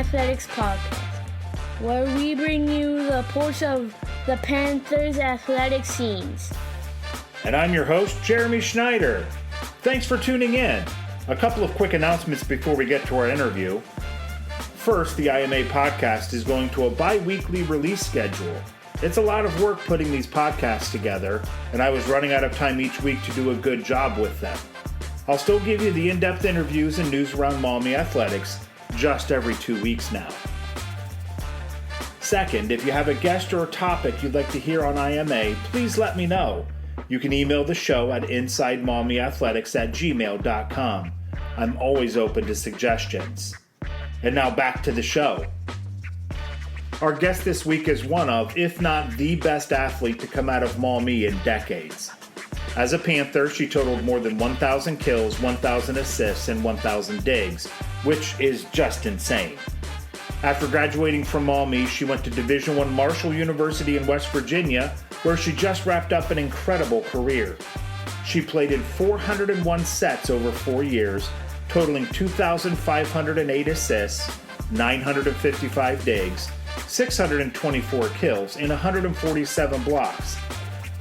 Athletics podcast, where we bring you the pulse of the Panthers' athletic scenes. And I'm your host, Jeremy Schneider. Thanks for tuning in. A couple of quick announcements before we get to our interview. First, the IMA podcast is going to a bi-weekly release schedule. It's a lot of work putting these podcasts together, and I was running out of time each week to do a good job with them. I'll still give you the in-depth interviews and news around Maumee Athletics just every 2 weeks now. Second, if you have a guest or a topic you'd like to hear on IMA, please let me know. You can email the show at insidemaumeeathletics@gmail.com. I'm always open to suggestions. And now back to the show. Our guest this week is one of, if not the best athlete to come out of Maumee in decades. As a Panther, she totaled more than 1,000 kills, 1,000 assists, and 1,000 digs, which is just insane. After graduating from Maumee, she went to Division I Marshall University in West Virginia, where she just wrapped up an incredible career. She played in 401 sets over 4 years, totaling 2,508 assists, 955 digs, 624 kills, and 147 blocks.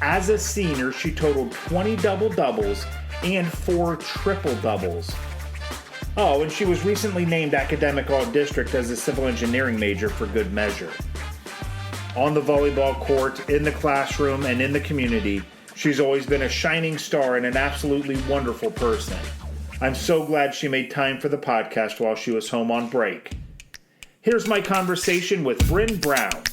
As a senior, she totaled 20 double-doubles and 4 triple-doubles. Oh, and she was recently named Academic All-District as a civil engineering major for good measure. On the volleyball court, in the classroom, and in the community, she's always been a shining star and an absolutely wonderful person. I'm so glad she made time for the podcast while she was home on break. Here's my conversation with Brynn Brown.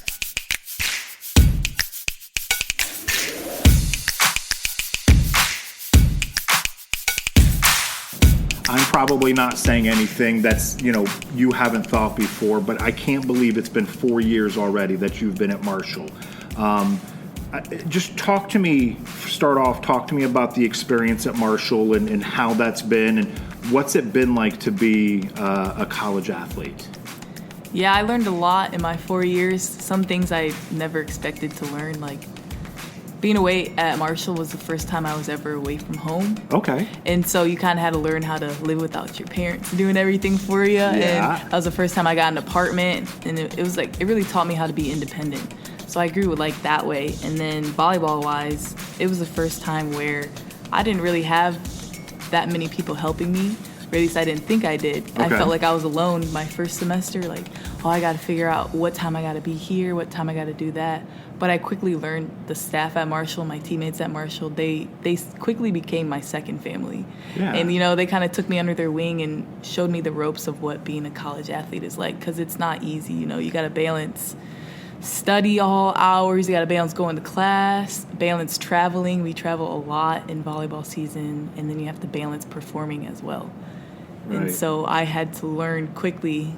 I'm probably not saying anything that's, you haven't thought before, but I can't believe it's been 4 years already that you've been at Marshall. Just talk to me about the experience at Marshall and how that's been, and what's it been like to be a college athlete? Yeah, I learned a lot in my 4 years. Some things I never expected to learn, like being away at Marshall was the first time I was ever away from home. Okay. And so you kind of had to learn how to live without your parents doing everything for you. Yeah. And that was the first time I got an apartment, and it was like, it really taught me how to be independent. So I grew like that way. And then volleyball-wise, it was the first time where I didn't really have that many people helping me. Or at least I didn't think I did. Okay. I felt like I was alone my first semester, like, I got to figure out what time I got to be here, what time I got to do that. But I quickly learned the staff at Marshall, my teammates at Marshall, they quickly became my second family. Yeah. And, they kind of took me under their wing and showed me the ropes of what being a college athlete is like, because it's not easy. You got to balance study all hours, you got to balance going to class, balance traveling. We travel a lot in volleyball season, and then you have to balance performing as well. Right. And so I had to learn quickly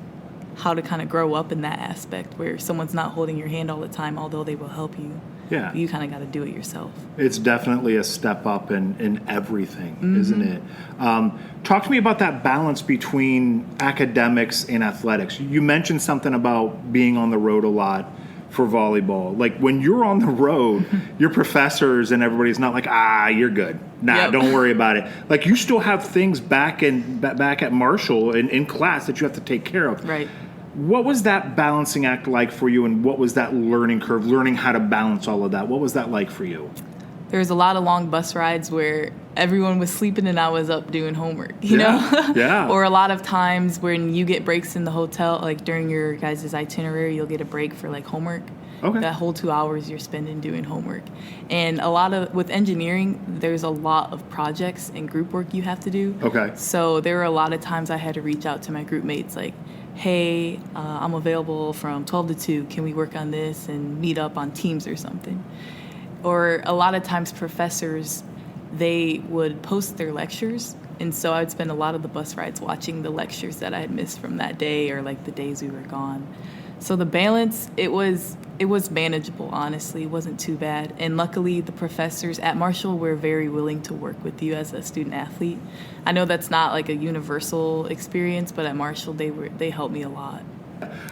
how to kind of grow up in that aspect where someone's not holding your hand all the time, although they will help you. Yeah. You kind of got to do it yourself. It's definitely a step up in everything, Mm-hmm. isn't it? Talk to me about that balance between academics and athletics. You mentioned something about being on the road a lot for volleyball. Like, when you're on the road, your professors and everybody's not like, you're good. Yep. Don't worry about it. Like, you still have things back at Marshall in class that you have to take care of. Right. What was that balancing act like for you, and what was that learning curve, learning how to balance all of that? What was that like for you? There was a lot of long bus rides where everyone was sleeping and I was up doing homework, you know? Yeah. Or a lot of times when you get breaks in the hotel, like during your guys' itinerary, you'll get a break for like homework. Okay. That whole 2 hours you're spending doing homework. And with engineering, there's a lot of projects and group work you have to do. Okay. So there were a lot of times I had to reach out to my group mates like, hey, I'm available from 12 to 2. Can we work on this and meet up on Teams or something? Or a lot of times professors, they would post their lectures. And so I would spend a lot of the bus rides watching the lectures that I had missed from that day or like the days we were gone. So the balance, it was manageable, honestly. It wasn't too bad. And luckily, the professors at Marshall were very willing to work with you as a student athlete. I know that's not like a universal experience, but at Marshall, they helped me a lot.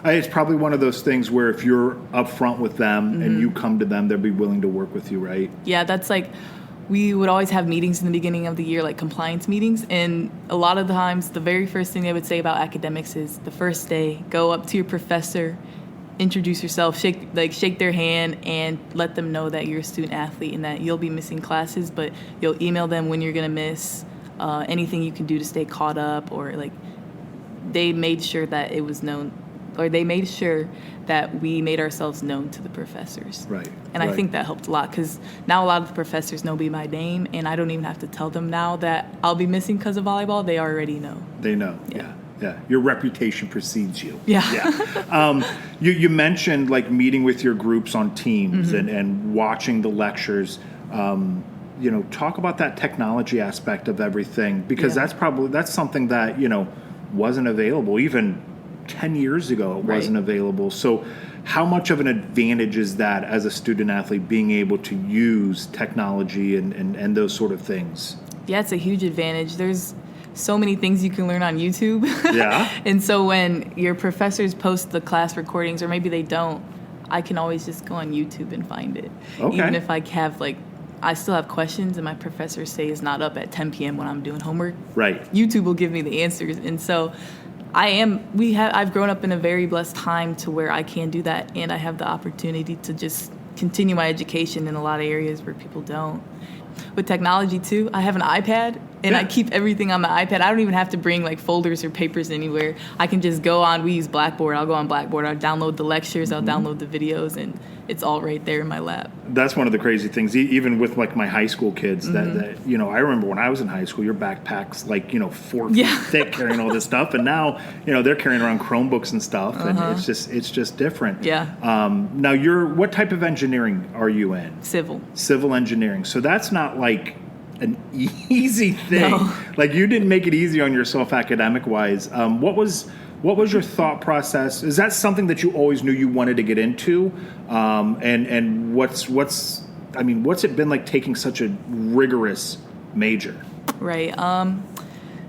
It's probably one of those things where if you're upfront with them and you come to them, they'll be willing to work with you, right? Yeah, that's like we would always have meetings in the beginning of the year, like compliance meetings. And a lot of the times, the very first thing they would say about academics is the first day, go up to your professor, introduce yourself, shake their hand, and let them know that you're a student athlete and that you'll be missing classes, but you'll email them when you're going to miss, anything you can do to stay caught up, or like they made sure that it was known, or they made sure that we made ourselves known to the professors. Right. And I think that helped a lot, because now a lot of the professors know me by name, and I don't even have to tell them now that I'll be missing because of volleyball. They already know. They know. Yeah. Your reputation precedes you. Yeah. You mentioned like meeting with your groups on teams and watching the lectures. Talk about that technology aspect of everything, because that's something that, wasn't available even 10 years ago. It wasn't available. So how much of an advantage is that as a student athlete, being able to use technology and those sort of things? Yeah, it's a huge advantage. There's so many things you can learn on YouTube. Yeah. And so when your professors post the class recordings, or maybe they don't, I can always just go on YouTube and find it. Okay. Even if I have I still have questions and my professors say it's not up at 10 p.m. when I'm doing homework. Right. YouTube will give me the answers. And so I've grown up in a very blessed time to where I can do that, and I have the opportunity to just continue my education in a lot of areas where people don't. With technology too, I have an iPad, and I keep everything on my iPad. I don't even have to bring folders or papers anywhere. I can just go on, we use Blackboard, I'll go on Blackboard, I'll download the lectures, I'll download the videos, and it's all right there in my lap. That's one of the crazy things, even with my high school kids, that I remember when I was in high school, your backpack's 4 feet thick carrying all this stuff, and now they're carrying around Chromebooks and stuff, and it's just different. Yeah. Now what type of engineering are you in? Civil engineering. So that's not an easy thing. No. You didn't make it easy on yourself academic wise. What was your thought process? Is that something that you always knew you wanted to get into? And what's it been like taking such a rigorous major? Right.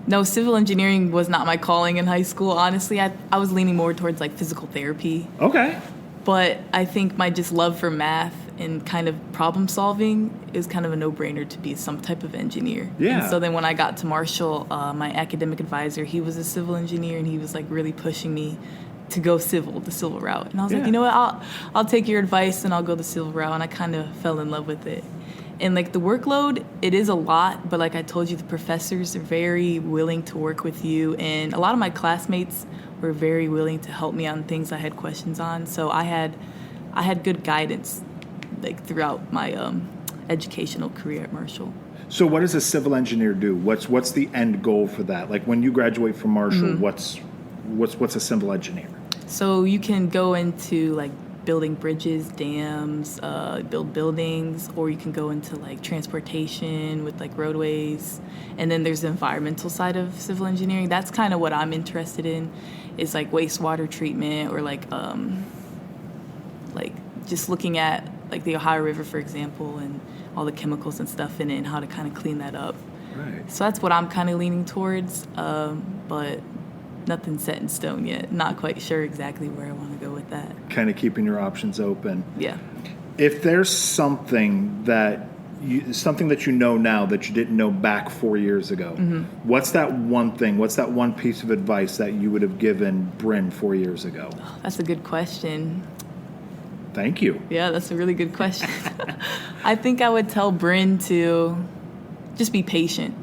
No, civil engineering was not my calling in high school. Honestly, I was leaning more towards physical therapy. Okay. But I think my just love for math and kind of problem solving is kind of a no-brainer to be some type of engineer. Yeah. And so then when I got to Marshall, my academic advisor, he was a civil engineer, and he was really pushing me to go the civil route. And I was like, you know what, I'll take your advice and I'll go the civil route. And I kind of fell in love with it. And the workload, it is a lot, but like I told you, the professors are very willing to work with you. And a lot of my classmates were very willing to help me on things I had questions on. So I had good guidance throughout my educational career at Marshall. So what does a civil engineer do? What's the end goal for that? When you graduate from Marshall, what's a civil engineer? So you can go into building bridges, dams, build buildings, or you can go into transportation with roadways. And then there's the environmental side of civil engineering. That's kind of what I'm interested in, is wastewater treatment, or just looking at the Ohio River, for example, and all the chemicals and stuff in it, and how to kind of clean that up. Right. So that's what I'm kind of leaning towards, but nothing set in stone yet. Not quite sure exactly where I want to go with that. Kind of keeping your options open. Yeah. If there's something that you know now that you didn't know back 4 years ago, what's that one thing? What's that one piece of advice that you would have given Brynn 4 years ago? Oh, that's a good question. Thank you. Yeah, that's a really good question. I think I would tell Brynn to just be patient.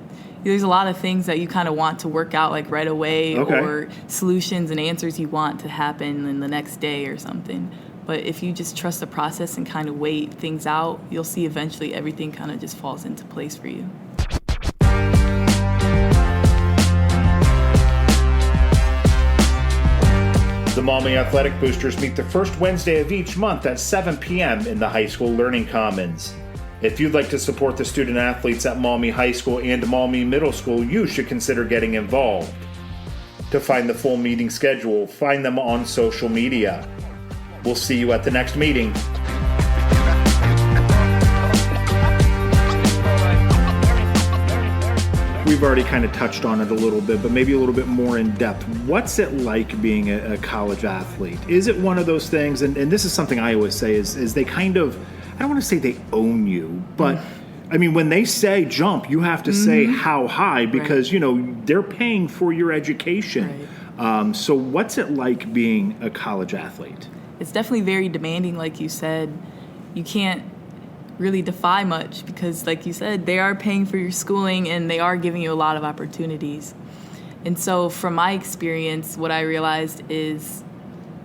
There's a lot of things that you kind of want to work out right away, or solutions and answers you want to happen in the next day or something. But if you just trust the process and kind of wait things out, you'll see eventually everything kind of just falls into place for you. The Maumee Athletic Boosters meet the first Wednesday of each month at 7 p.m. in the High School Learning Commons. If you'd like to support the student athletes at Maumee High School and Maumee Middle School, you should consider getting involved. To find the full meeting schedule, find them on social media. We'll see you at the next meeting. We've already kind of touched on it a little bit, but maybe a little bit more in depth. What's it like being a college athlete? Is it one of those things, and this is something I always say, is they kind of, I don't want to say they own you, but I mean, when they say jump, you have to say how high because, Right. you know, they're paying for your education. Right. So what's it like being a college athlete? It's definitely very demanding, like you said. You can't really defy much because, like you said, they are paying for your schooling and they are giving you a lot of opportunities. And so from my experience, what I realized is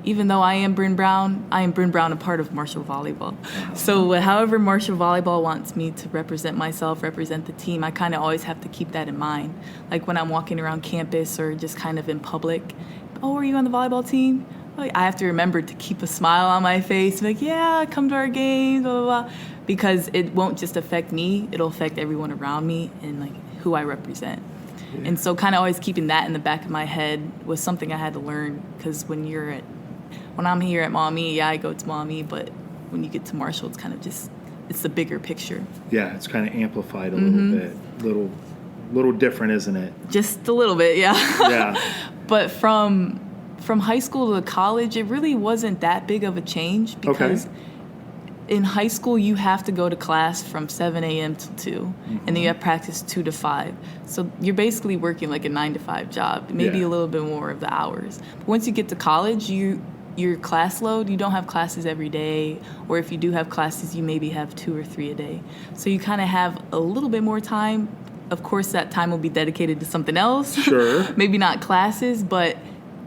even though I am Brynn Brown, a part of Marshall Volleyball. So however Marshall Volleyball wants me to represent myself, represent the team, I kind of always have to keep that in mind. Like when I'm walking around campus or just kind of in public, oh, are you on the volleyball team? I have to remember to keep a smile on my face, like, yeah, come to our games, blah, blah, blah. Because it won't just affect me, it'll affect everyone around me and like who I represent. Yeah. And so kind of always keeping that in the back of my head was something I had to learn because when I'm here at Maumee, yeah, I go to Maumee, but when you get to Marshall, it's kind of just, it's the bigger picture. Yeah, it's kind of amplified a little bit, little different, isn't it? Just a little bit, yeah. Yeah. But from high school to college, it really wasn't that big of a change because in high school, you have to go to class from 7 a.m. till 2, and then you have practice 2 to 5. So you're basically working like a 9 to 5 job, maybe a little bit more of the hours. But once you get to college, your class load, you don't have classes every day, or if you do have classes, you maybe have 2 or 3 a day. So you kind of have a little bit more time. Of course, that time will be dedicated to something else. Sure. Maybe not classes, but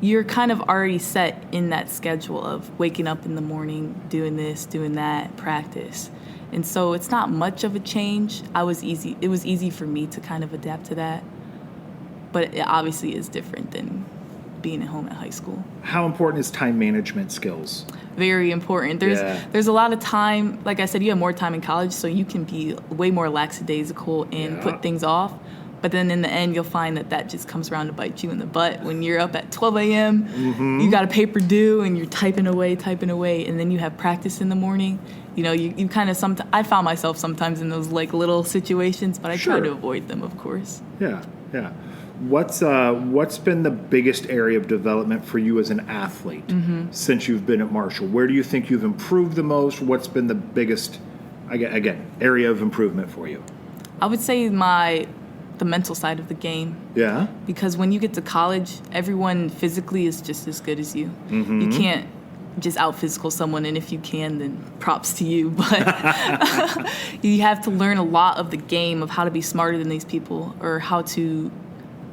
you're kind of already set in that schedule of waking up in the morning, doing this, doing that, practice. And so it's not much of a change. It was easy for me to kind of adapt to that. But it obviously is different than being at home at high school. How important is time management skills? Very important. There's a lot of time. Like I said, you have more time in college, so you can be way more lackadaisical and put things off. But then in the end, you'll find that just comes around to bite you in the butt. When you're up at 12 a.m., you got a paper due, and you're typing away, and then you have practice in the morning. You know, you kind of I found myself sometimes in those like little situations, but I try to avoid them, of course. Yeah. What's been the biggest area of development for you as an athlete since you've been at Marshall? Where do you think you've improved the most? What's been the biggest, again, area of improvement for you? I would say the mental side of the game. Yeah. Because when you get to college, everyone physically is just as good as you. You can't just out physical someone, and if you can, then props to you. But you have to learn a lot of the game of how to be smarter than these people or how to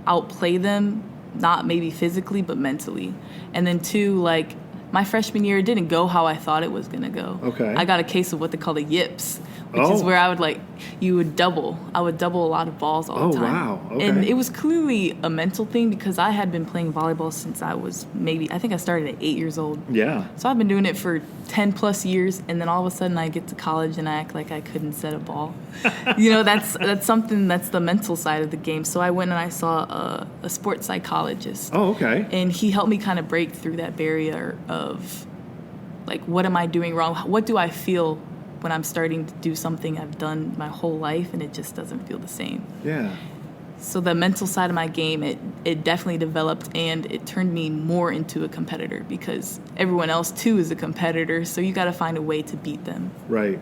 outplay them, not maybe physically, but mentally. And then 2, like my freshman year, it didn't go how I thought it was going to go. Okay. I got a case of what they call the yips, which is where I would double a lot of balls all the time. Oh, wow. Okay. And it was clearly a mental thing because I had been playing volleyball since I was I think I started at 8 years old. Yeah. So I've been doing it for 10 plus years, and then all of a sudden I get to college and I act like I couldn't set a ball. You know, that's something that's the mental side of the game. So I went and I saw a sports psychologist. Oh, okay. And he helped me kind of break through that barrier of, like, what am I doing wrong? What do I feel when I'm starting to do something I've done my whole life and it just doesn't feel the same? Yeah. So the mental side of my game, it definitely developed, and it turned me more into a competitor because everyone else, too, is a competitor, so you got to find a way to beat them. Right.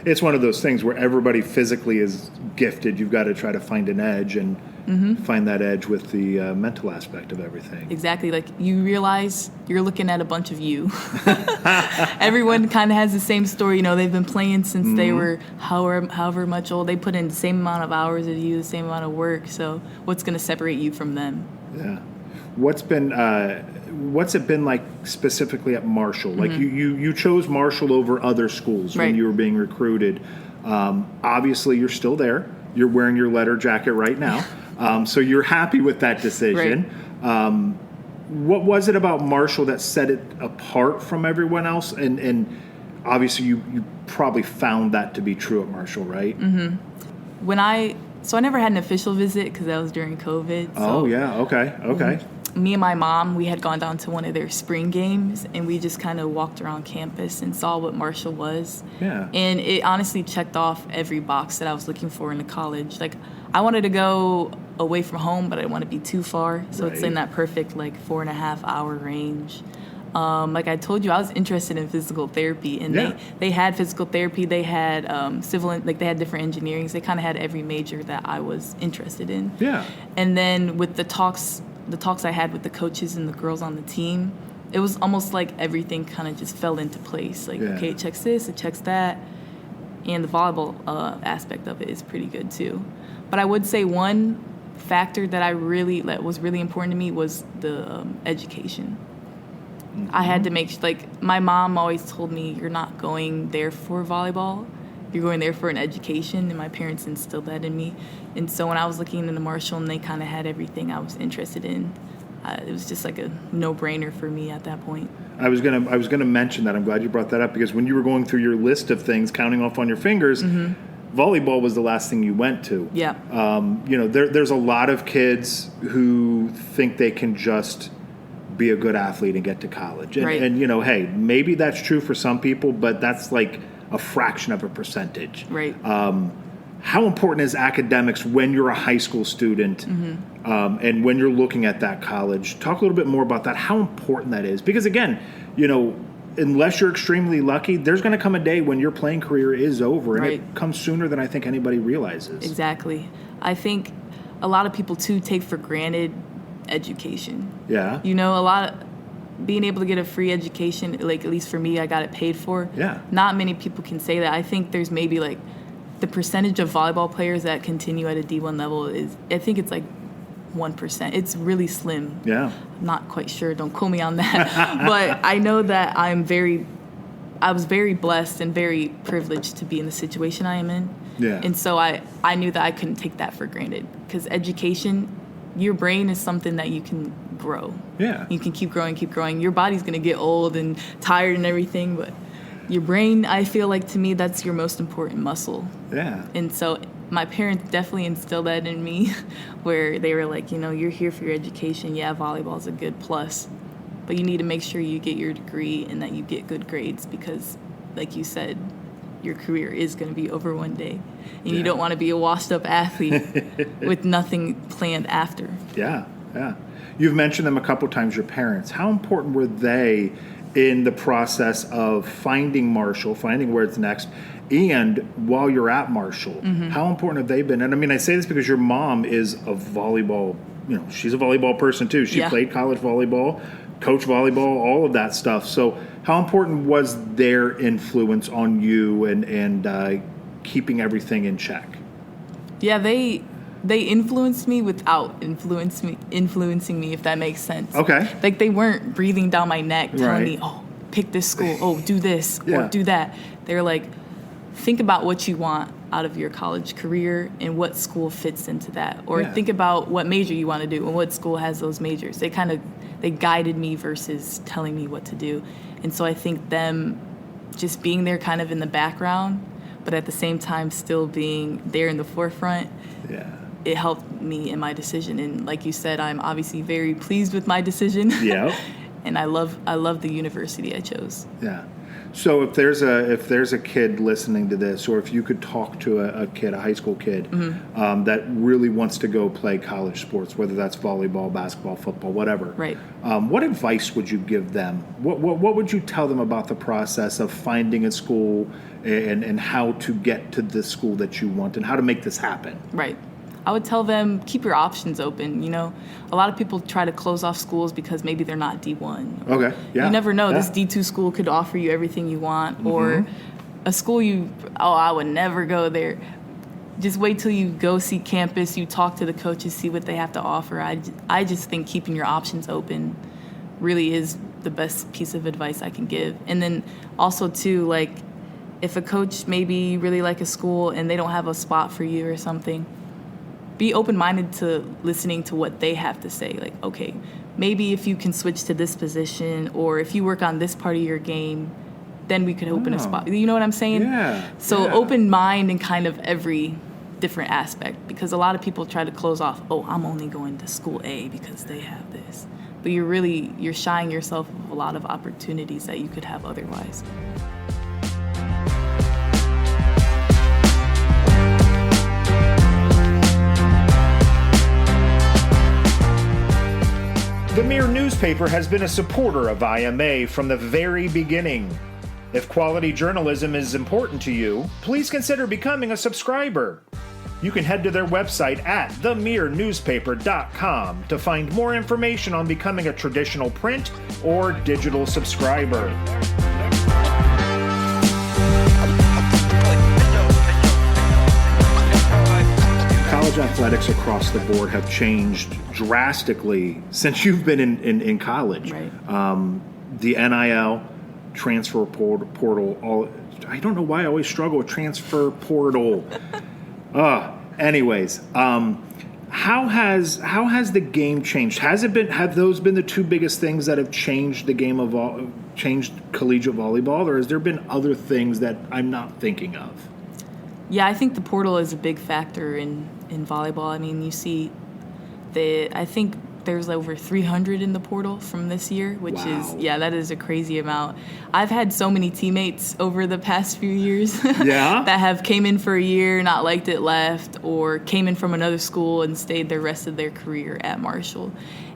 It's one of those things where everybody physically is gifted. You've got to try to find an edge and find that edge with the mental aspect of everything. Exactly. Like, you realize you're looking at a bunch of you. Everyone kind of has the same story. You know, they've been playing since they were however much old. They put in the same amount of hours as you, the same amount of work. So what's going to separate you from them? Yeah. What's it been like specifically at Marshall? Like you chose Marshall over other schools when you were being recruited. Obviously, you're still there. You're wearing your letter jacket right now. So you're happy with that decision. Right. What was it about Marshall that set it apart from everyone else? And obviously you probably found that to be true at Marshall, right? So I never had an official visit because that was during COVID. Oh, yeah. Okay. Me and my mom, we had gone down to one of their spring games, and we just kind of walked around campus and saw what Marshall was. Yeah. And it honestly checked off every box that I was looking for in a college. Like, I wanted to go away from home, but I didn't want to be too far. So it's in that perfect, 4.5 hour range. Like I told you, I was interested in physical therapy, and they had physical therapy. They had they had different engineerings. They kind of had every major that I was interested in. Yeah. And then with the talks I had with the coaches and the girls on the team, it was almost like everything kind of just fell into place. Like, okay, it checks this, it checks that. And the volleyball aspect of it is pretty good too. But I would say one factor that was really important to me was the education. Mm-hmm. I had to make, my mom always told me, you're not going there for volleyball, you're going there for an education, and my parents instilled that in me. And so when I was looking into Marshall and they kind of had everything I was interested in, it was just like a no-brainer for me at that point. I was gonna mention that. I'm glad you brought that up, because when you were going through your list of things, counting off on your fingers, volleyball was the last thing you went to. Yeah. There's a lot of kids who think they can just be a good athlete and get to college. And, right. and hey, maybe that's true for some people, but that's like a fraction of a percentage. Right. How important is academics when you're a high school student and when you're looking at that college? Talk a little bit more about that, how important that is. Because, again, unless you're extremely lucky, there's going to come a day when your playing career is over, and it comes sooner than I think anybody realizes. Exactly. I think a lot of people, too, take for granted education. Yeah. Being able to get a free education, like at least for me, I got it paid for. Yeah. Not many people can say that. I think there's maybe the percentage of volleyball players that continue at a D1 level I think it's 1%. It's really slim. Yeah. I'm not quite sure. Don't quote me on that. But I know that I was very blessed and very privileged to be in the situation I am in. Yeah. And so I knew that I couldn't take that for granted, because education, your brain is something that you can grow. Yeah. You can keep growing. Your body's going to get old and tired and everything, but your brain, I feel like, to me, that's your most important muscle. Yeah. And so my parents definitely instilled that in me, where they were like, you're here for your education. Yeah, volleyball's a good plus, but you need to make sure you get your degree and that you get good grades, because, like you said, your career is going to be over one day. And you don't want to be a washed-up athlete with nothing planned after. Yeah, yeah. You've mentioned them a couple times, your parents. How important were they in the process of finding Marshall, finding where it's next, and while you're at Marshall, how important have they been? And I mean, I say this because your mom is a volleyball, she's a volleyball person too. She played college volleyball, coached volleyball, all of that stuff. So how important was their influence on you and keeping everything in check? Yeah, they influenced me without influencing me, if that makes sense. Okay. They weren't breathing down my neck telling me, oh, pick this school, oh, do this, or do that. They're like, think about what you want out of your college career and what school fits into that. Or think about what major you want to do and what school has those majors. They guided me versus telling me what to do. And so I think them just being there kind of in the background, but at the same time still being there in the forefront, it helped me in my decision. And like you said, I'm obviously very pleased with my decision. Yeah. And I love the university I chose. Yeah. So if there's a kid listening to this, or if you could talk to a kid, a high school kid, that really wants to go play college sports, whether that's volleyball, basketball, football, whatever. Right. What advice would you give them? What would you tell them about the process of finding a school and how to get to the school that you want and how to make this happen? Right. I would tell them, keep your options open. A lot of people try to close off schools because maybe they're not D1. Okay, yeah. You never know. Yeah. This D2 school could offer you everything you want, or a school I would never go there. Just wait till you go see campus, you talk to the coaches, see what they have to offer. I just think keeping your options open really is the best piece of advice I can give. And then also, too, if a coach maybe really like a school and they don't have a spot for you or something, be open-minded to listening to what they have to say. Okay, maybe if you can switch to this position, or if you work on this part of your game, then we could open a spot. You know what I'm saying? Yeah. So open mind in kind of every different aspect, because a lot of people try to close off, I'm only going to school A because they have this. But you're shying yourself of a lot of opportunities that you could have otherwise. The Mirror News newspaper has been a supporter of IMA from the very beginning. If quality journalism is important to you, please consider becoming a subscriber. You can head to their website at themirrornewspaper.com to find more information on becoming a traditional print or digital subscriber. College athletics across the board have changed drastically since you've been in college. Right. The NIL, transfer portal, I don't know why I always struggle with transfer portal. Anyways, how has the game changed? Have those been the two biggest things that have changed the game of changed collegiate volleyball, or has there been other things that I'm not thinking of? Yeah, I think the portal is a big factor in volleyball. I mean, you see I think there's over 300 in the portal from this year, which Wow. that is a crazy amount. I've had so many teammates over the past few years Yeah? that have came in for a year, not liked it, left, or came in from another school and stayed the rest of their career at Marshall.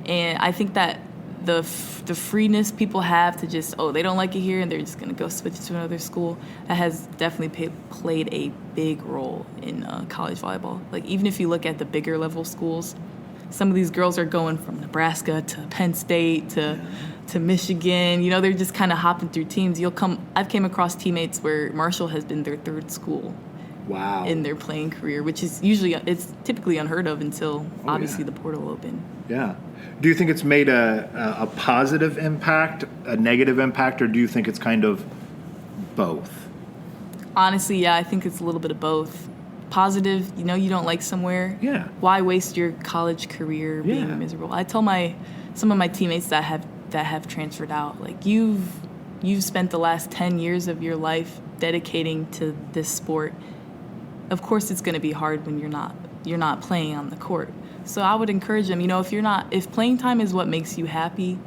And I think that the freeness people have to just, they don't like it here and they're just going to go switch to another school, that has definitely played a big role in college volleyball. Like, even if you look at the bigger level schools, some of these girls are going from Nebraska to Penn State to Michigan. You know, they're just kind of hopping through teams. I've came across teammates where Marshall has been their third school. Wow. In their playing career, which is it's typically unheard of until obviously the portal opened. Yeah. Do you think it's made a positive impact, a negative impact, or do you think it's kind of both? Honestly, yeah, I think it's a little bit of both. Positive, you don't like somewhere. Yeah. Why waste your college career being miserable? I tell some of my teammates that have transferred out, like, you've spent the last 10 years of your life dedicating to this sport. Of course, it's going to be hard when you're not playing on the court. So I would encourage them, if playing time is what makes you happy,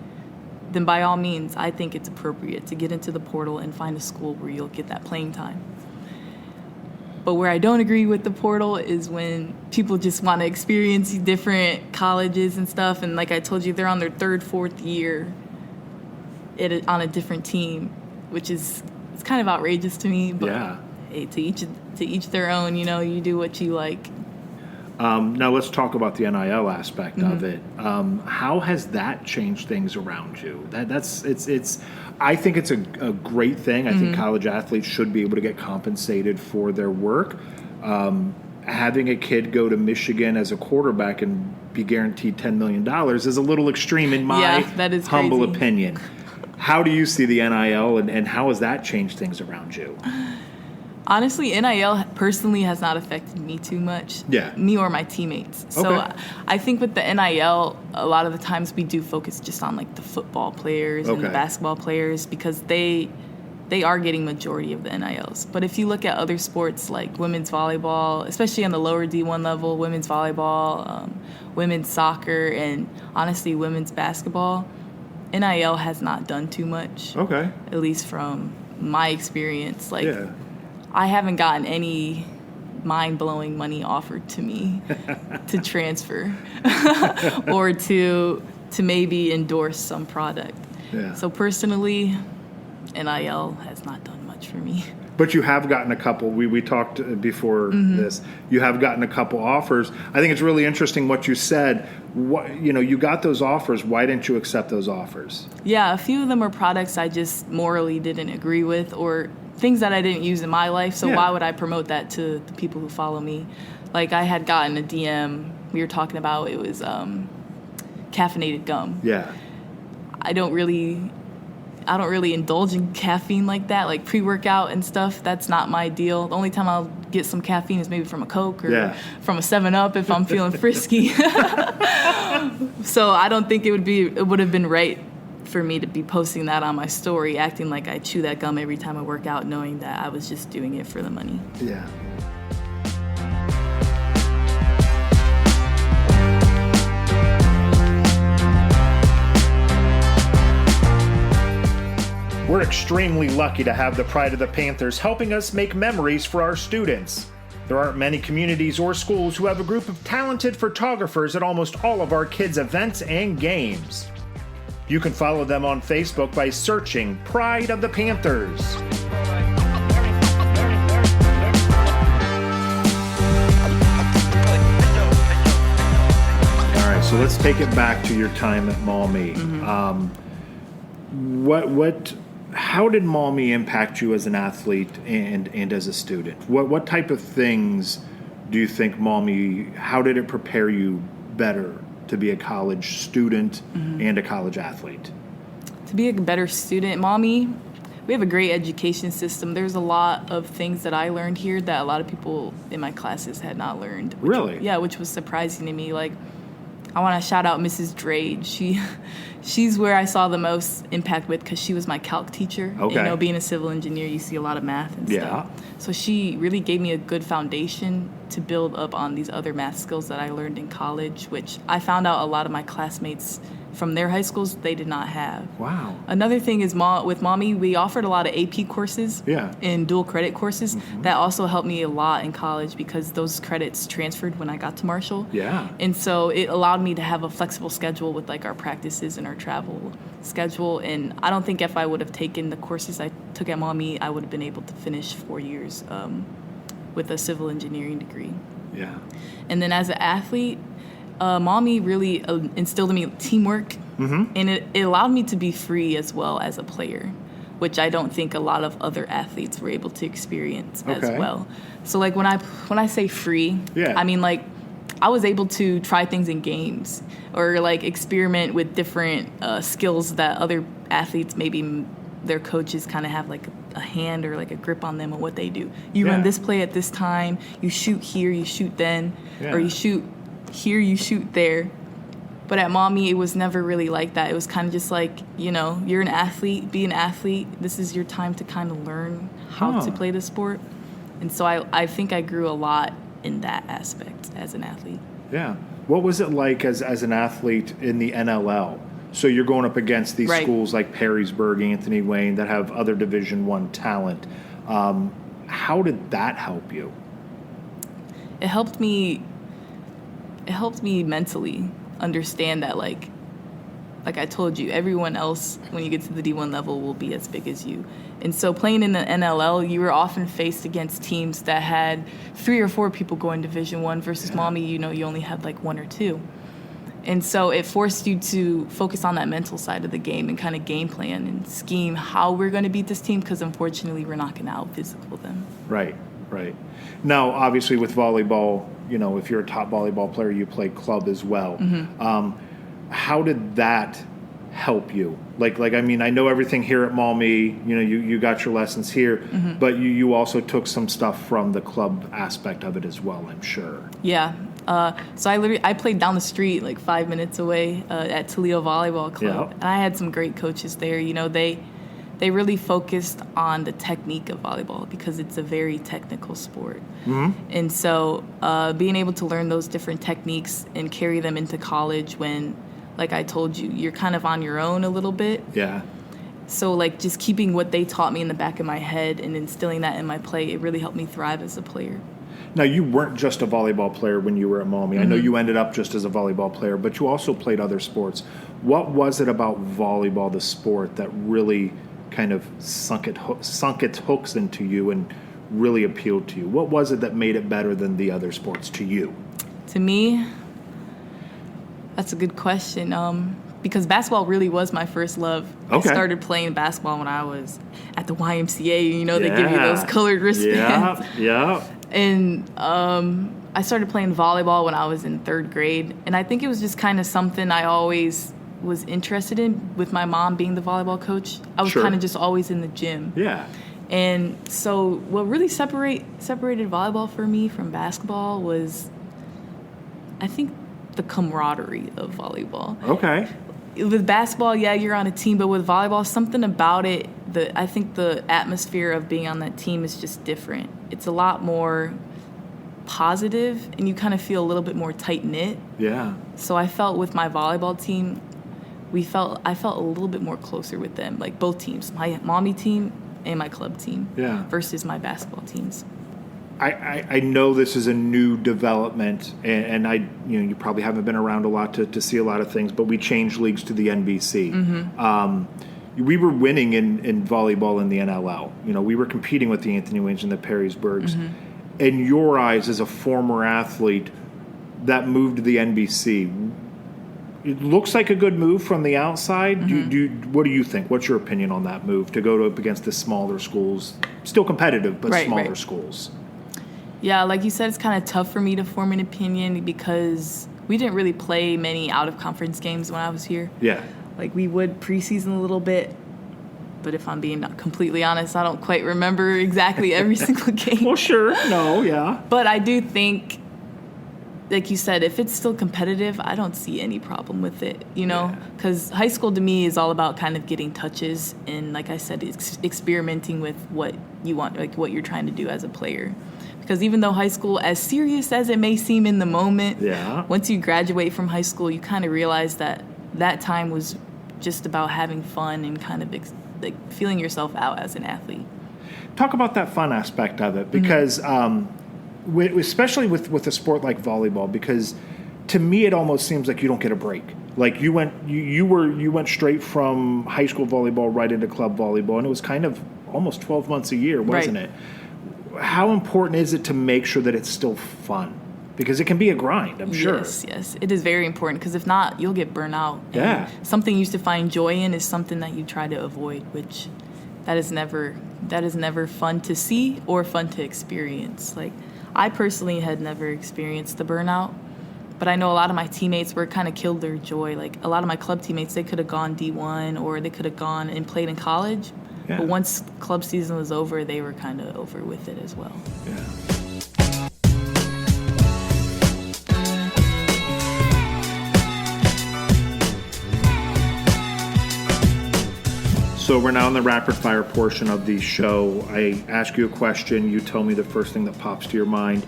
then by all means, I think it's appropriate to get into the portal and find a school where you'll get that playing time. But where I don't agree with the portal is when people just want to experience different colleges and stuff. And like I told you, they're on their third, fourth year on a different team, which it's kind of outrageous to me. But hey, to each their own. You do what you like. Now let's talk about the NIL aspect of it. How has that changed things around you? I think it's a great thing. I think college athletes should be able to get compensated for their work. Having a kid go to Michigan as a quarterback and be guaranteed $10 million is a little extreme in my humble opinion. How do you see the NIL and how has that changed things around you? Honestly, NIL personally has not affected me too much. Yeah. Me or my teammates. So I think with the NIL, a lot of the times we do focus just on like the football players and the basketball players because they are getting majority of the NILs. But if you look at other sports like women's volleyball, especially on the lower D1 level, women's volleyball, women's soccer, and honestly women's basketball, NIL has not done too much. Okay. At least from my experience. I haven't gotten any mind-blowing money offered to me to transfer or to maybe endorse some product. Yeah. So personally, NIL has not done much for me. But you have gotten a couple. We talked before this. You have gotten a couple offers. I think it's really interesting what you said. You got those offers. Why didn't you accept those offers? Yeah, a few of them are products I just morally didn't agree with or things that I didn't use in my life, so why would I promote that to the people who follow me? Like, I had gotten a DM we were talking about, it was caffeinated gum. Yeah. I don't really indulge in caffeine like that, like pre-workout and stuff. That's not my deal. The only time I'll get some caffeine is maybe from a Coke or from a 7-Up if I'm feeling frisky. So I don't think it would have been right for me to be posting that on my story, acting like I chew that gum every time I work out, knowing that I was just doing it for the money. Yeah. We're extremely lucky to have the Pride of the Panthers helping us make memories for our students. There aren't many communities or schools who have a group of talented photographers at almost all of our kids' events and games. You can follow them on Facebook by searching Pride of the Panthers. All right, so let's take it back to your time at Maumee. How did Maumee impact you as an athlete and as a student? What type of things do you think Maumee, how did it prepare you better to be a college student and a college athlete? To be a better student, Maumee, we have a great education system. There's a lot of things that I learned here that a lot of people in my classes had not learned. Really? Yeah, which was surprising to me. Like, I want to shout out Mrs. Drade. She's where I saw the most impact with, because she was my calc teacher. Okay. You know, being a civil engineer, you see a lot of math and stuff. So she really gave me a good foundation to build up on these other math skills that I learned in college, which I found out a lot of my classmates from their high schools, they did not have. Wow. Another thing is with Maumee, we offered a lot of AP courses and dual credit courses. That also helped me a lot in college because those credits transferred when I got to Marshall. Yeah. And so it allowed me to have a flexible schedule with like our practices and our travel schedule. And I don't think if I would have taken the courses I took at Maumee, I would have been able to finish 4 years with a civil engineering degree. Yeah. And then as an athlete, Maumee really instilled in me teamwork, and it allowed me to be free as well as a player, which I don't think a lot of other athletes were able to experience as well. So like when I say free, I mean like I was able to try things in games or like experiment with different skills that other athletes, maybe their coaches kind of have like a hand or like a grip on them on what they do. You run this play at this time, you shoot here, you shoot then, or you shoot here, you shoot there. But at Maumee, it was never really like that. It was kind of just like, you know, you're an athlete, be an athlete. This is your time to kind of learn how to play the sport. And so I think I grew a lot in that aspect as an athlete. Yeah. What was it like as an athlete in the NLL? So you're going up against these schools like Perrysburg, Anthony Wayne, that have other Division I talent. How did that help you? It helped me mentally understand that, like I told you, everyone else, when you get to the D1 level, will be as big as you. And so playing in the NLL, you were often faced against teams that had 3 or 4 people going Division I versus Maumee, you know, you only had like 1 or 2. And so it forced you to focus on that mental side of the game and kind of game plan and scheme how we're going to beat this team, because unfortunately we're not going to out-physical them. Right. Now, obviously with volleyball, you know, if you're a top volleyball player, you play club as well. How did that help you? Like I mean, I know everything here at Maumee, you know, you got your lessons here, but you also took some stuff from the club aspect of it as well, I'm sure. Yeah. So I played down the street, like 5 minutes away at Toledo Volleyball Club. And I had some great coaches there. You know, they really focused on the technique of volleyball because it's a very technical sport. And so being able to learn those different techniques and carry them into college when, like I told you, you're kind of on your own a little bit. Yeah. So like just keeping what they taught me in the back of my head and instilling that in my play, it really helped me thrive as a player. Now, you weren't just a volleyball player when you were at Maumee. I know you ended up just as a volleyball player, but you also played other sports. What was it about volleyball, the sport, that really kind of sunk its hooks into you and really appealed to you? What was it that made it better than the other sports to you? To me, that's a good question. Because basketball really was my first love. Okay. I started playing basketball when I was at the YMCA. You know, they give you those colored wristbands. Yeah. And I started playing volleyball when I was in 3rd grade. And I think it was just kind of something I always was interested in, with my mom being the volleyball coach. I was kind of just always in the gym. Yeah. And so what really separated volleyball for me from basketball was, I think, the camaraderie of volleyball. Okay. With basketball, you're on a team, but with volleyball, something about it, I think the atmosphere of being on that team is just different. It's a lot more positive, and you kind of feel a little bit more tight-knit. Yeah. So I felt with my volleyball team, I felt a little bit more closer with them, like both teams, my Maumee team and my club team, versus my basketball teams. I know this is a new development, and you probably haven't been around a lot to see a lot of things, but we changed leagues to the NBC. We were winning in volleyball in the NLL. We were competing with the Anthony Waynes and the Perrysburgs. In your eyes, as a former athlete that moved to the NBC, it looks like a good move from the outside. What do you think? What's your opinion on that move to go up against the smaller schools? Still competitive, but smaller schools. Yeah, like you said, it's kind of tough for me to form an opinion because we didn't really play many out-of-conference games when I was here. Yeah. Like, we would preseason a little bit, but if I'm being completely honest, I don't quite remember exactly every single game. Well, sure. No, yeah. But I do think, like you said, if it's still competitive, I don't see any problem with it, because high school to me is all about kind of getting touches and, like I said, experimenting with what you want, like what you're trying to do as a player. Because even though high school, as serious as it may seem in the moment, once you graduate from high school, you kind of realize that time was just about having fun and kind of feeling yourself out as an athlete. Talk about that fun aspect of it, because especially with a sport like volleyball, because to me it almost seems like you don't get a break. Like you went straight from high school volleyball right into club volleyball, and it was kind of almost 12 months a year, wasn't it? How important is it to make sure that it's still fun? Because it can be a grind, I'm sure. Yes, it is very important, because if not, you'll get burnt out. Yeah. And something you used to find joy in is something that you try to avoid, which that is never fun to see or fun to experience. Like, I personally had never experienced the burnout, but I know a lot of my teammates were kind of killed their joy. Like, a lot of my club teammates, they could have gone D1 or they could have gone and played in college. Yeah. But once club season was over, they were kind of over with it as well. Yeah. So we're now in the rapid fire portion of the show. I ask you a question. You tell me the first thing that pops to your mind.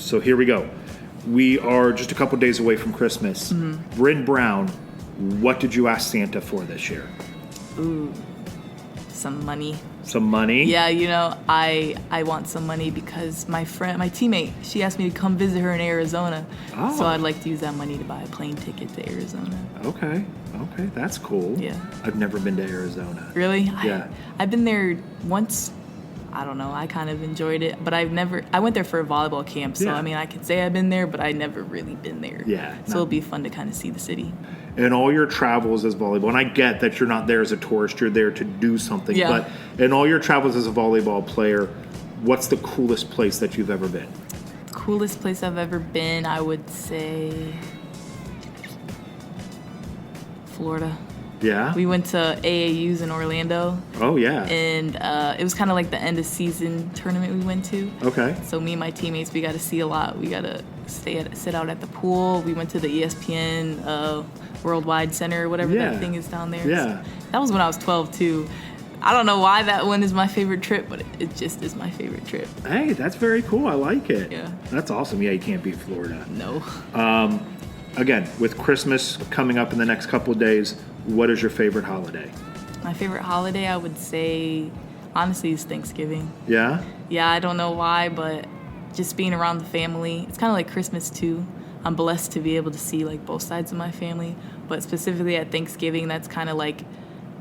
So here we go. We are just a couple days away from Christmas. Brynn Brown, what did you ask Santa for this year? Ooh, some money. Some money? Yeah, I want some money because my teammate, she asked me to come visit her in Arizona. Oh. So I'd like to use that money to buy a plane ticket to Arizona. Okay, that's cool. Yeah. I've never been to Arizona. Really? Yeah. I've been there once. I don't know. I kind of enjoyed it, but I went there for a volleyball camp. So, I mean, I could say I've been there, but I've never really been there. Yeah. So it'll be fun to kind of see the city. In all your travels as volleyball, and I get that you're not there as a tourist, you're there to do something, but in all your travels as a volleyball player, what's the coolest place that you've ever been? Coolest place I've ever been, I would say Florida. Yeah? We went to AAUs in Orlando. Oh, yeah. And it was kind of like the end of season tournament we went to. Okay. So me and my teammates, we got to see a lot. We got to sit out at the pool. We went to the ESPN Worldwide Center, whatever that thing is down there. Yeah. So that was when I was 12, too. I don't know why that one is my favorite trip, but it just is my favorite trip. Hey, that's very cool. I like it. Yeah. That's awesome. Yeah, you can't beat Florida. No. Again, with Christmas coming up in the next couple of days, what is your favorite holiday? My favorite holiday, I would say, honestly, is Thanksgiving. Yeah? Yeah, I don't know why, but just being around the family. It's kind of like Christmas, too. I'm blessed to be able to see, like, both sides of my family. But specifically at Thanksgiving, that's kind of like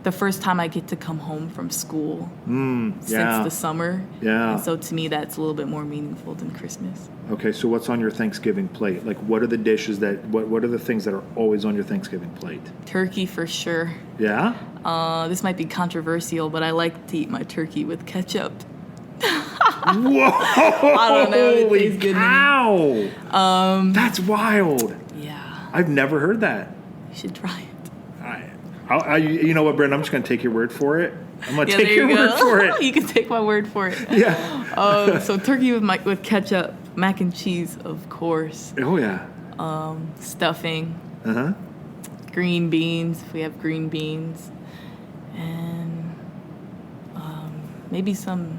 the first time I get to come home from school since the summer. Yeah. And so to me, that's a little bit more meaningful than Christmas. Okay, so what's on your Thanksgiving plate? Like, what are the dishes what are the things that are always on your Thanksgiving plate? Turkey for sure. Yeah? This might be controversial, but I like to eat my turkey with ketchup. Whoa! I don't know. It tastes good. Ow! That's wild. Yeah. I've never heard that. You should try it. You know what, Brynn? I'm just going to take your word for it. I'm going to take your word for it. You can take my word for it. Yeah. So turkey with ketchup, mac and cheese, of course. Oh, yeah. Stuffing. Uh-huh. Green beans, if we have green beans. And maybe some,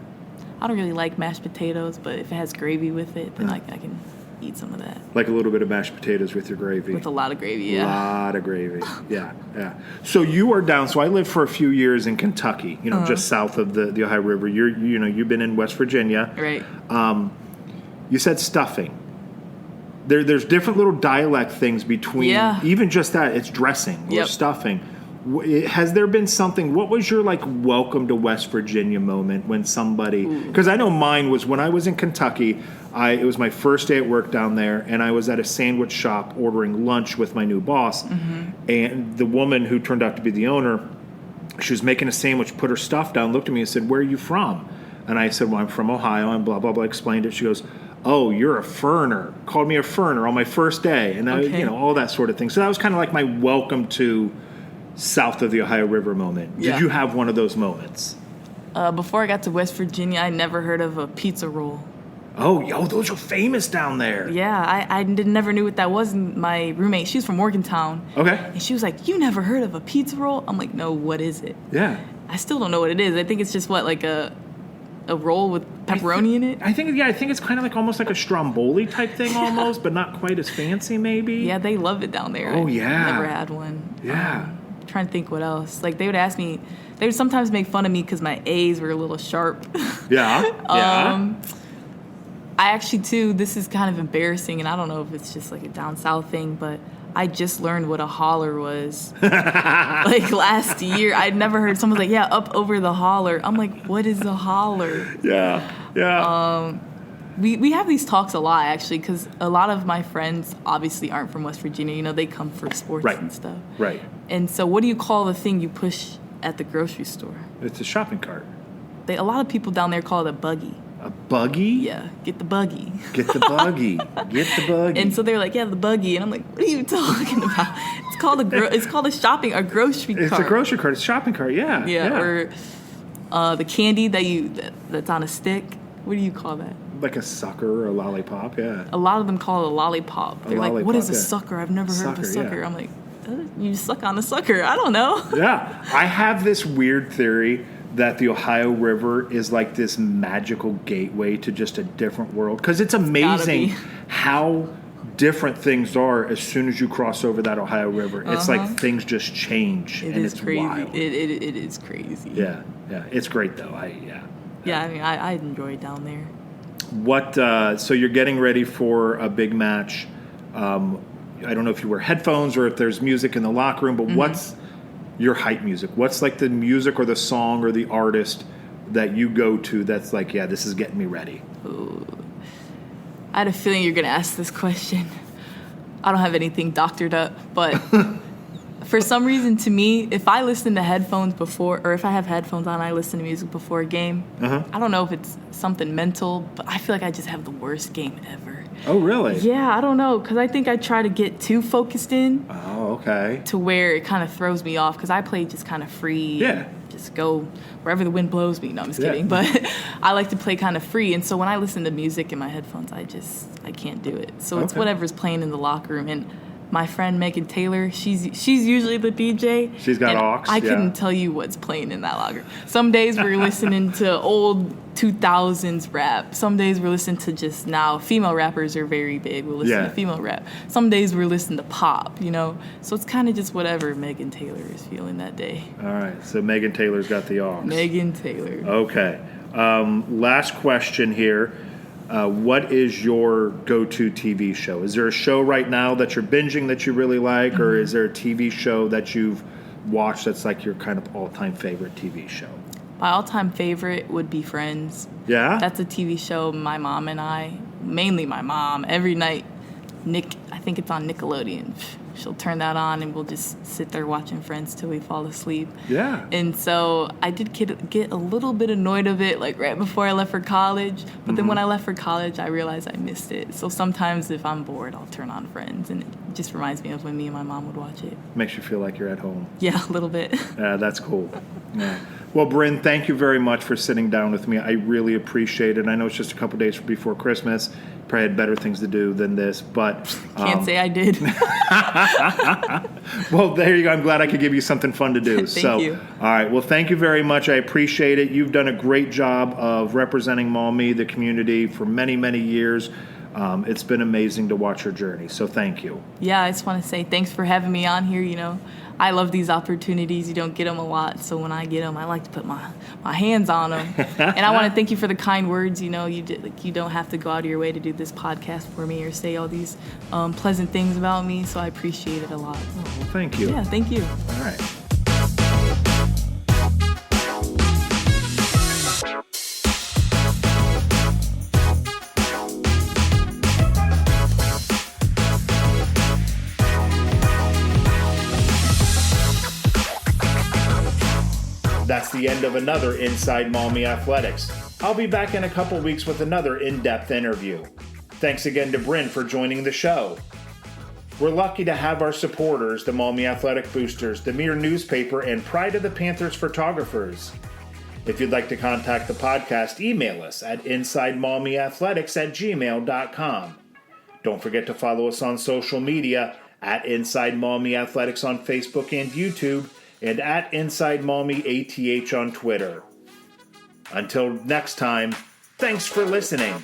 I don't really like mashed potatoes, but if it has gravy with it, then I can eat some of that. Like a little bit of mashed potatoes with your gravy. With a lot of gravy, yeah. A lot of gravy. Yeah. So you are down. So I lived for a few years in Kentucky, just south of the Ohio River. You've been in West Virginia. Right. You said stuffing. There's different little dialect things between, even just that, it's dressing or stuffing. Has there been something, what was your welcome to West Virginia moment when somebody, because I know mine was when I was in Kentucky, it was my first day at work down there, and I was at a sandwich shop ordering lunch with my new boss, and the woman who turned out to be the owner, she was making a sandwich, put her stuff down, looked at me and said, "Where are you from?" And I said, "Well, I'm from Ohio," and blah, blah, blah, explained it. She goes, "Oh, you're a ferner." Called me a ferner on my first day, and all that sort of thing. So that was kind of like my welcome to south of the Ohio River moment. Yeah. Did you have one of those moments? Before I got to West Virginia, I never heard of a pizza roll. Oh, those are famous down there. Yeah, I never knew what that was. And my roommate, she was from Morgantown. Okay. And she was like, "You never heard of a pizza roll?" I'm like, "No, what is it?" Yeah. I still don't know what it is. I think it's just a roll with pepperoni in it? I think it's kind of almost like a stromboli type thing almost, but not quite as fancy maybe. Yeah, they love it down there. Oh, yeah. I never had one. Yeah. Trying to think what else. They would ask me, they would sometimes make fun of me because my A's were a little sharp. Yeah. I actually, too, this is kind of embarrassing, and I don't know if it's just a down south thing, but I just learned what a holler was. Last year, I'd never heard someone like, "Yeah, up over the holler." I'm like, "What is a holler?" Yeah. We have these talks a lot, actually, because a lot of my friends obviously aren't from West Virginia. They come for sports and stuff. Right. And so what do you call the thing you push at the grocery store? It's a shopping cart. A lot of people down there call it a buggy. A buggy? Yeah, get the buggy. Get the buggy. Get the buggy. And so they're like, "Yeah, the buggy." And I'm like, "What are you talking about?" It's called a grocery cart. It's a grocery cart. It's a shopping cart. Yeah. Yeah. Or the candy that's on a stick. What do you call that? Like a sucker or a lollipop. Yeah. A lot of them call it a lollipop. They're like, "What is a sucker? I've never heard of a sucker." Yeah. I'm like, "You suck on a sucker." I don't know. Yeah. I have this weird theory that the Ohio River is like this magical gateway to just a different world. Because it's amazing how different things are as soon as you cross over that Ohio River. It's like things just change. It's crazy. Wild. It is crazy. Yeah. It's great, though. Yeah, I mean, I enjoy it down there. So you're getting ready for a big match. I don't know if you wear headphones or if there's music in the locker room, but what's your hype music? What's the music or the song or the artist that you go to that's this is getting me ready? Ooh. I had a feeling you're going to ask this question. I don't have anything doctored up, but for some reason, to me, if I listen to headphones before, or if I have headphones on, I listen to music before a game. I don't know if it's something mental, but I feel like I just have the worst game ever. Oh, really? Yeah, I don't know, because I think I try to get too focused in. Oh, okay. To where it kind of throws me off, because I play just kind of free. Yeah. Just go wherever the wind blows me. No, I'm just kidding. But I like to play kind of free. And so when I listen to music in my headphones, I can't do it. So it's whatever's playing in the locker room. And my friend Megan Taylor, she's usually the DJ. She's got aux. I couldn't tell you what's playing in that locker. Some days we're listening to old 2000s rap. Some days we're listening to just now. Female rappers are very big. We'll listen to female rap. Some days we're listening to pop, So it's kind of just whatever Megan Taylor is feeling that day. All right. So Megan Taylor's got the aux. Megan Taylor. Okay. Last question here. What is your go-to TV show? Is there a show right now that you're binging that you really like, or is there a TV show that you've watched that's your kind of all-time favorite TV show? My all-time favorite would be Friends. Yeah? That's a TV show my mom and I, mainly my mom, every night, I think it's on Nickelodeon. She'll turn that on and we'll just sit there watching Friends till we fall asleep. Yeah. And so I did get a little bit annoyed of it, right before I left for college. But then when I left for college, I realized I missed it. So sometimes if I'm bored, I'll turn on Friends. And it just reminds me of when me and my mom would watch it. Makes you feel like you're at home. Yeah, a little bit. Yeah, that's cool. Yeah. Well, Brynn, thank you very much for sitting down with me. I really appreciate it. I know it's just a couple days before Christmas. Probably had better things to do than this, but... Can't say I did. Well, there you go. I'm glad I could give you something fun to do. Thank you. All right. Well, thank you very much. I appreciate it. You've done a great job of representing Maumee, the community, for many, many years. It's been amazing to watch her journey, so thank you. Yeah, I just want to say thanks for having me on here. I love these opportunities. You don't get them a lot, so when I get them, I like to put my hands on them. And I want to thank you for the kind words. You don't have to go out of your way to do this podcast for me or say all these pleasant things about me, so I appreciate it a lot. Oh, well, thank you. Yeah, thank you. All right. That's the end of another Inside Maumee Athletics. I'll be back in a couple weeks with another in-depth interview. Thanks again to Brynn for joining the show. We're lucky to have our supporters, the Maumee Athletic Boosters, the Mirror newspaper, and Pride of the Panthers photographers. If you'd like to contact the podcast, email us at insidemaumeeathletics@gmail.com. Don't forget to follow us on social media at Inside Maumee Athletics on Facebook and YouTube, and at Inside Maumee ATH on Twitter. Until next time, thanks for listening.